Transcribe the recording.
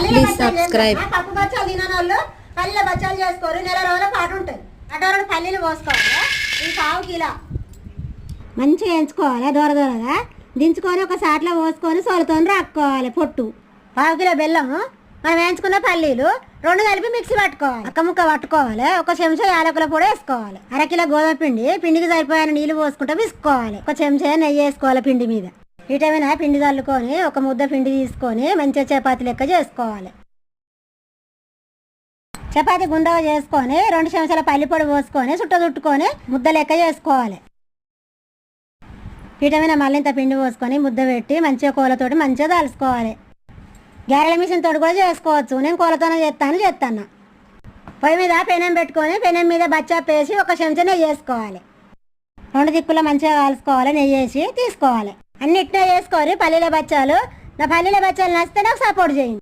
Please subscribe. పప్పు బచ్చాలు తినని వాళ్ళు పల్లెల బచ్చాలు చేసుకోరు. నెల రోజుల పాటు ఉంటుంది. అటు పల్లీలు పోసుకోవాలి. ఈ పావు కిలో మంచిగా ఎంచుకోవాలి. దూరగా దించుకొని ఒక సాట్లో పోసుకొని సోలతో రాక్కోవాలి. పొట్టు పావు కిలో బెల్లము, మనం వేయించుకున్న పల్లీలు రెండు కలిపి మిక్సీ పట్టుకోవాలి. అక్క ముక్క పట్టుకోవాలి. ఒక చెంచా యాలకుల పొడి వేసుకోవాలి. అరకిలో గోధుమ పిండి, పిండికి సరిపోయిన నీళ్ళు పోసుకుంటే విసుకోవాలి. ఒక చెంచా నెయ్యి వేసుకోవాలి. పిండి మీద ఇటమైన పిండి చల్లుకొని ఒక ముద్ద పిండి తీసుకొని మంచిగా చపాతీ లెక్క చేసుకోవాలి. చపాతీ గుండగా చేసుకొని 2 చెంచాల పల్లి పొడి పోసుకొని చుట్టుకొని ముద్ద లెక్క చేసుకోవాలి. పీట మీద మళ్ళీ ఇంత పిండి పోసుకొని ముద్ద పెట్టి మంచిగా కోలతోటి మంచిగా దాల్చుకోవాలి. గారెల మిషన్ తోటి కూడా చేసుకోవచ్చు. నేను కోలతోనే చేస్తాను. పొయ్యి మీద పెనం పెట్టుకొని పెనం మీద బచ్చా వేసి ఒక చెంచా నెయ్యి వేసుకోవాలి. 2 దిక్కులో మంచిగా కాల్చుకోవాలి. నెయ్యి వేసి తీసుకోవాలి. అన్నిటినే వేసుకొని పల్లీల బచ్చాలు. నా పల్లీల బచ్చాలు నచ్చితే నాకు సపోర్ట్ చేయండి.